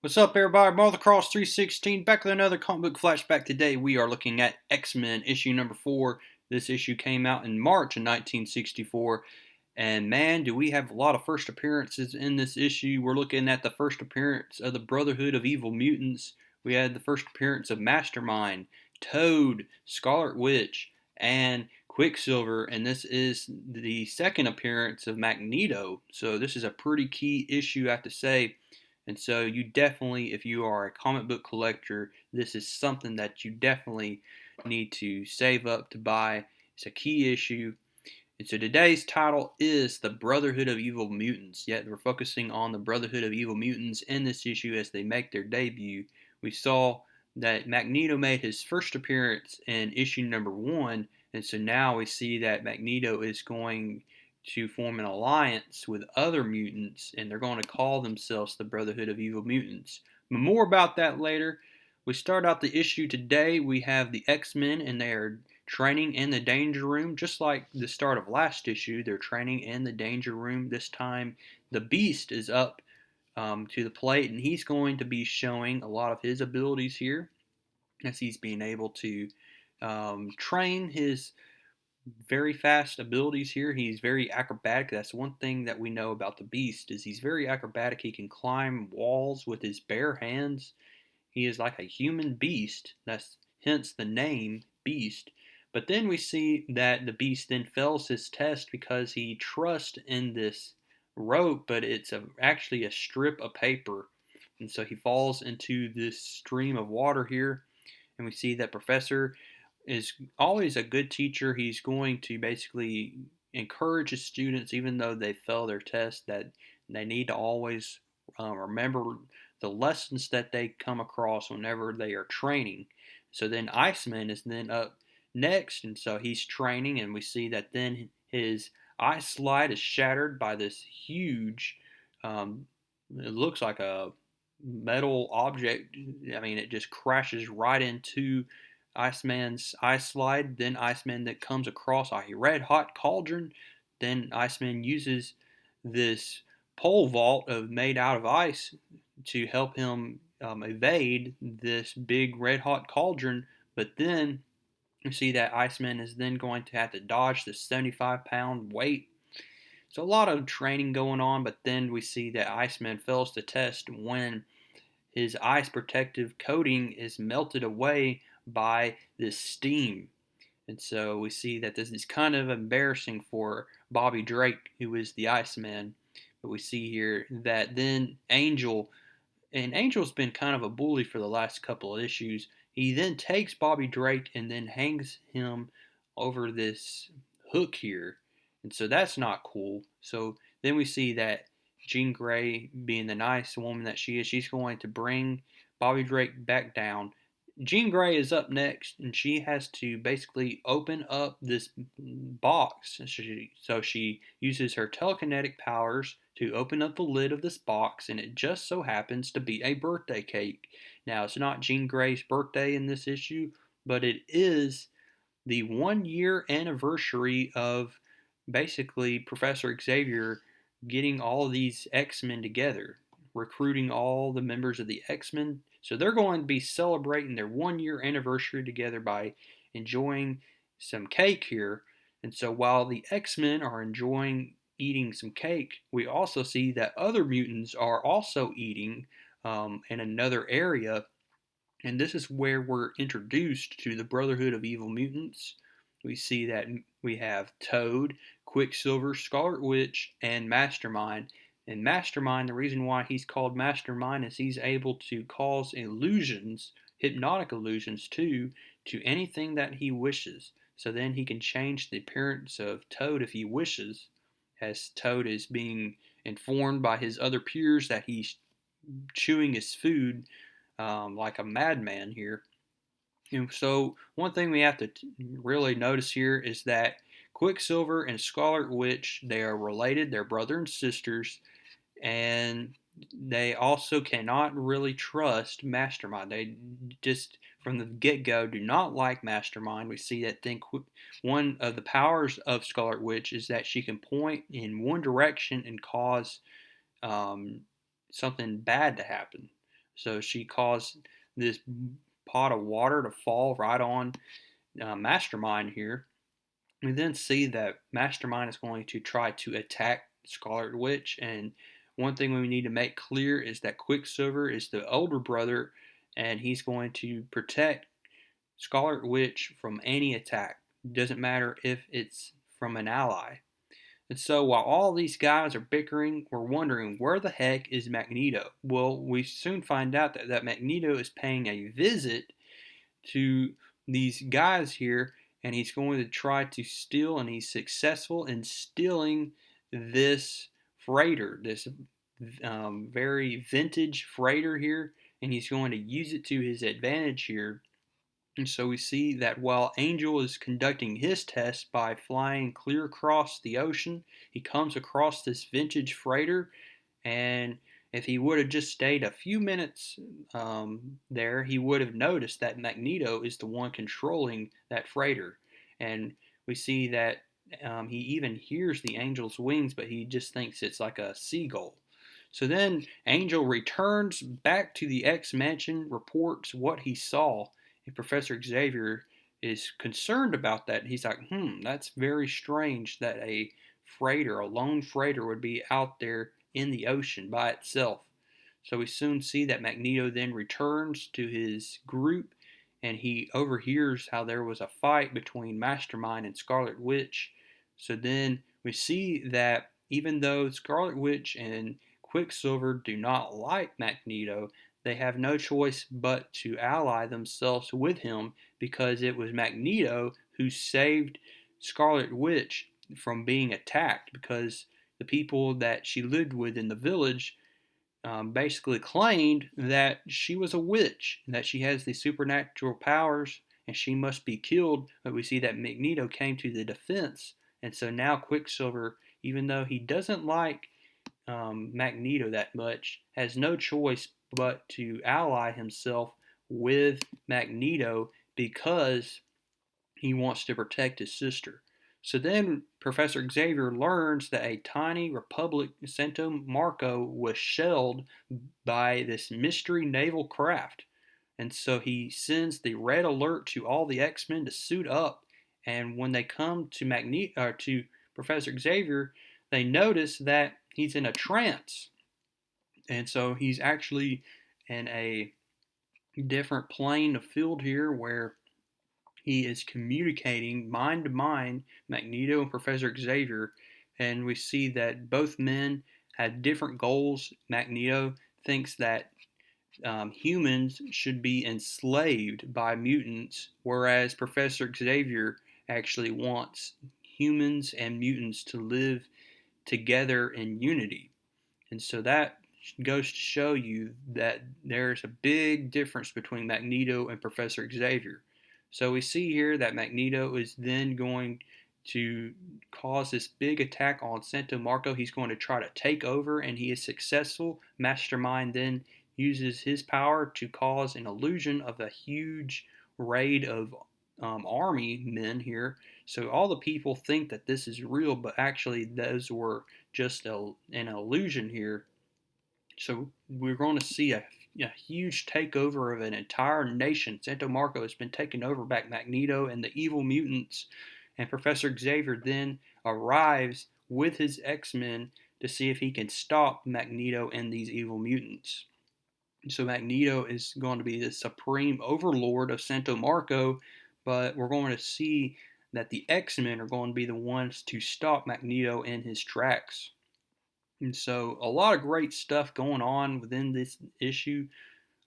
What's up, everybody? Cross 316 back with another comic book flashback. Today we are looking at X-Men issue number 4. This issue came out in March of 1964, and man, do we have a lot of first appearances in this issue. We're looking at the first appearance of the Brotherhood of Evil Mutants. We had the first appearance of Mastermind, Toad, Scarlet Witch, and Quicksilver, and this is the second appearance of Magneto. So this is a pretty key issue, I have to say. And so you definitely, if you are a comic book collector, this is something that you definitely need to save up to buy. It's a key issue. And so today's title is The Brotherhood of Evil Mutants. Yet we're focusing on the Brotherhood of Evil Mutants in this issue as they make their debut. We saw that Magneto made his first appearance in issue number 1, and so now we see that Magneto is going to form an alliance with other mutants, and they're going to call themselves the Brotherhood of Evil Mutants. But more about that later. We start out the issue today. We have the X-Men, and they are training in the danger room, just like the start of last issue. They're training in the danger room. This time, the Beast is up to the plate, and he's going to be showing a lot of his abilities here as he's being able to train his very fast abilities here. He's very acrobatic. That's one thing that we know about the Beast is he's very acrobatic. He can climb walls with his bare hands. He is like a human beast. That's hence the name Beast. But then we see that the Beast then fails his test because he trusts in this rope, but it's actually a strip of paper. And so he falls into this stream of water here. And we see that Professor is always a good teacher. He's going to basically encourage his students, even though they fail their test, that they need to always remember the lessons that they come across whenever they are training. So then Iceman is then up next, and so he's training, and we see that then his ice slide is shattered by this huge, it looks like a metal object. I mean, it just crashes right into Iceman's ice slide. Then Iceman that comes across a red hot cauldron. Then Iceman uses this pole vault made out of ice to help him evade this big red hot cauldron. But then you see that Iceman is then going to have to dodge the 75-pound weight. So a lot of training going on, but then we see that Iceman fails the test when his ice protective coating is melted away by this steam. And so we see that this is kind of embarrassing for Bobby Drake, who is the Iceman. But we see here that then Angel, and Angel's been kind of a bully for the last couple of issues. He then takes Bobby Drake and then hangs him over this hook here. And so that's not cool. So then we see that Jean Grey, being the nice woman that she is, she's going to bring Bobby Drake back down. Jean Grey is up next, and she has to basically open up this box. So she uses her telekinetic powers to open up the lid of this box, and it just so happens to be a birthday cake. Now, it's not Jean Grey's birthday in this issue, but it is the 1 year anniversary of basically Professor Xavier getting all of these X-Men together, recruiting all the members of the X-Men. So they're going to be celebrating their 1 year anniversary together by enjoying some cake here. And so while the X-Men are enjoying eating some cake, we also see that other mutants are also eating in another area, and this is where we're introduced to the Brotherhood of Evil Mutants. We see that we have Toad, Quicksilver, Scarlet Witch, and Mastermind. And Mastermind, the reason why he's called Mastermind is he's able to cause illusions, hypnotic illusions too, to anything that he wishes. So then he can change the appearance of Toad if he wishes, as Toad is being informed by his other peers that he's chewing his food like a madman here. And so one thing we have to really notice here is that Quicksilver and Scarlet Witch, they are related, they're brother and sisters, and they also cannot really trust Mastermind. They just from the get-go do not like Mastermind. We see that one of the powers of Scarlet Witch is that she can point in one direction and cause something bad to happen. So she caused this pot of water to fall right on Mastermind here. We then see that Mastermind is going to try to attack Scarlet Witch, and one thing we need to make clear is that Quicksilver is the older brother, and he's going to protect Scarlet Witch from any attack. Doesn't matter if it's from an ally. And so while all these guys are bickering, we're wondering where the heck is Magneto? Well, we soon find out that Magneto is paying a visit to these guys here, and he's going to try to steal, and he's successful in stealing this freighter, this very vintage freighter here, and he's going to use it to his advantage here. And so we see that while Angel is conducting his test by flying clear across the ocean, he comes across this vintage freighter, and if he would have just stayed a few minutes there, he would have noticed that Magneto is the one controlling that freighter. And we see that he even hears the Angel's wings, but he just thinks it's like a seagull. So then Angel returns back to the X Mansion, reports what he saw, and Professor Xavier is concerned about that. He's like, that's very strange that a freighter, a lone freighter, would be out there in the ocean by itself. So we soon see that Magneto then returns to his group, and he overhears how there was a fight between Mastermind and Scarlet Witch. So then we see that even though Scarlet Witch and Quicksilver do not like Magneto, they have no choice but to ally themselves with him, because it was Magneto who saved Scarlet Witch from being attacked, because the people that she lived with in the village basically claimed that she was a witch, and that she has these supernatural powers and she must be killed. But we see that Magneto came to the defense, and so now Quicksilver, even though he doesn't like Magneto that much, has no choice but to ally himself with Magneto because he wants to protect his sister. So then Professor Xavier learns that a tiny republic, Santo Marco, was shelled by this mystery naval craft. And so he sends the red alert to all the X-Men to suit up. And when they come to to Professor Xavier, they notice that he's in a trance. And so he's actually in a different plane of field here, where he is communicating mind to mind Magneto and Professor Xavier, and we see that both men have different goals. Magneto thinks that humans should be enslaved by mutants, whereas Professor Xavier actually wants humans and mutants to live together in unity. And so that goes to show you that there's a big difference between Magneto and Professor Xavier. So we see here that Magneto is then going to cause this big attack on Santo Marco. He's going to try to take over, and he is successful. Mastermind then uses his power to cause an illusion of a huge raid of army men here. So all the people think that this is real, but actually those were just an illusion here. So we're going to see a huge takeover of an entire nation. Santo Marco has been taken over by Magneto and the evil mutants, and Professor Xavier then arrives with his X-Men to see if he can stop Magneto and these evil mutants. So Magneto is going to be the supreme overlord of Santo Marco, but we're going to see that the X-Men are going to be the ones to stop Magneto in his tracks. And so a lot of great stuff going on within this issue.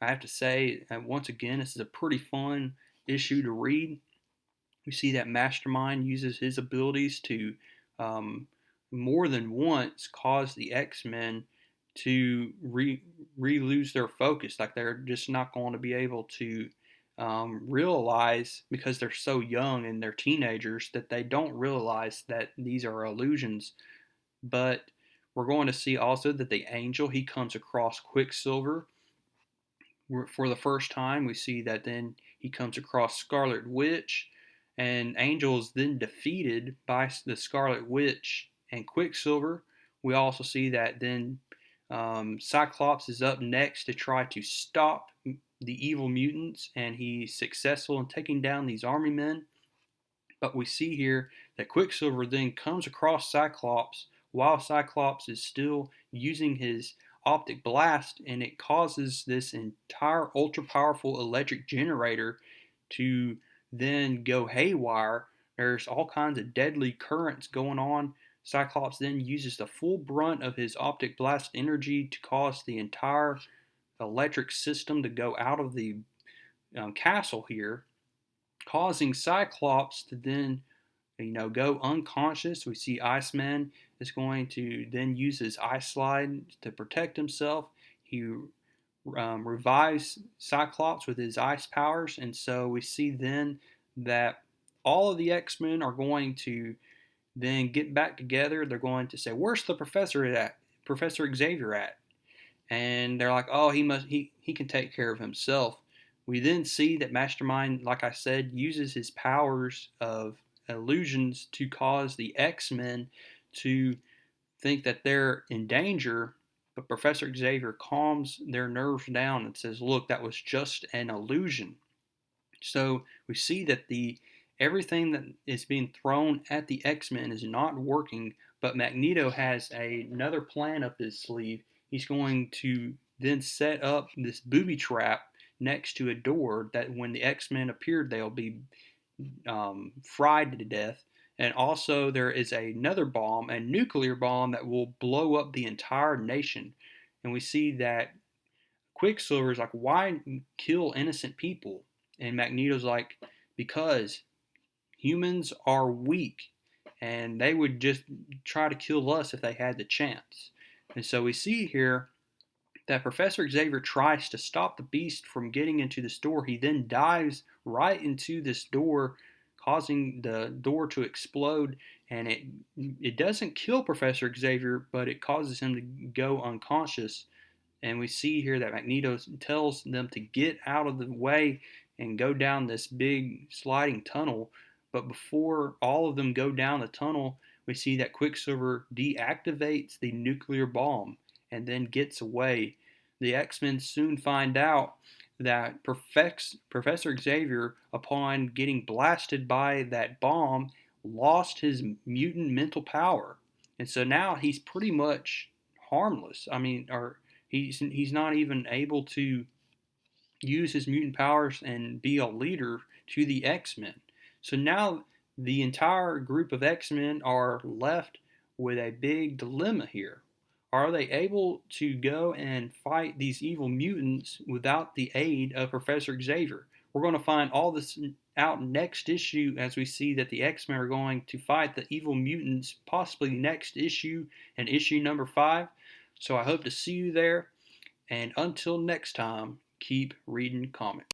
I have to say, once again, this is a pretty fun issue to read. We see that Mastermind uses his abilities to more than once cause the X-Men to lose their focus. Like they're just not going to be able to realize, because they're so young and they're teenagers, that they don't realize that these are illusions. But we're going to see also that the Angel, he comes across Quicksilver for the first time. We see that then he comes across Scarlet Witch, and Angel is then defeated by the Scarlet Witch and Quicksilver. We also see that then Cyclops is up next to try to stop the evil mutants, and he's successful in taking down these army men. But we see here that Quicksilver then comes across Cyclops while Cyclops is still using his optic blast, and it causes this entire ultra powerful electric generator to then go haywire. There's all kinds of deadly currents going on. Cyclops then uses the full brunt of his optic blast energy to cause the entire electric system to go out of the castle here, causing Cyclops to then go unconscious. We see Iceman is going to then use his ice slide to protect himself. He revives Cyclops with his ice powers, and so we see then that all of the X-Men are going to then get back together. They're going to say, "Where's the professor at? Professor Xavier at?" And they're like, "Oh, he can take care of himself." We then see that Mastermind, like I said, uses his powers of illusions to cause the X-Men to think that they're in danger, but Professor Xavier calms their nerves down and says, "Look, that was just an illusion." So we see that the everything that is being thrown at the X-Men is not working, but Magneto has another plan up his sleeve. He's going to then set up this booby trap next to a door that when the X-Men appear, they'll be fried to death. And also, there is another bomb, a nuclear bomb that will blow up the entire nation. And we see that Quicksilver is like, "Why kill innocent people?" And Magneto's like, "Because humans are weak, and they would just try to kill us if they had the chance." And so we see here that Professor Xavier tries to stop the Beast from getting into this door. He then dives right into this door, causing the door to explode, and it doesn't kill Professor Xavier, but it causes him to go unconscious. And we see here that Magneto tells them to get out of the way and go down this big sliding tunnel. But before all of them go down the tunnel, we see that Quicksilver deactivates the nuclear bomb and then gets away. The X-Men soon find out that Professor Xavier, upon getting blasted by that bomb, lost his mutant mental power. And so now he's pretty much harmless. I mean, or he's not even able to use his mutant powers and be a leader to the X-Men. So now the entire group of X-Men are left with a big dilemma here. Are they able to go and fight these evil mutants without the aid of Professor Xavier? We're going to find all this out next issue as we see that the X-Men are going to fight the evil mutants possibly next issue and issue number 5. So I hope to see you there. And until next time, keep reading comics.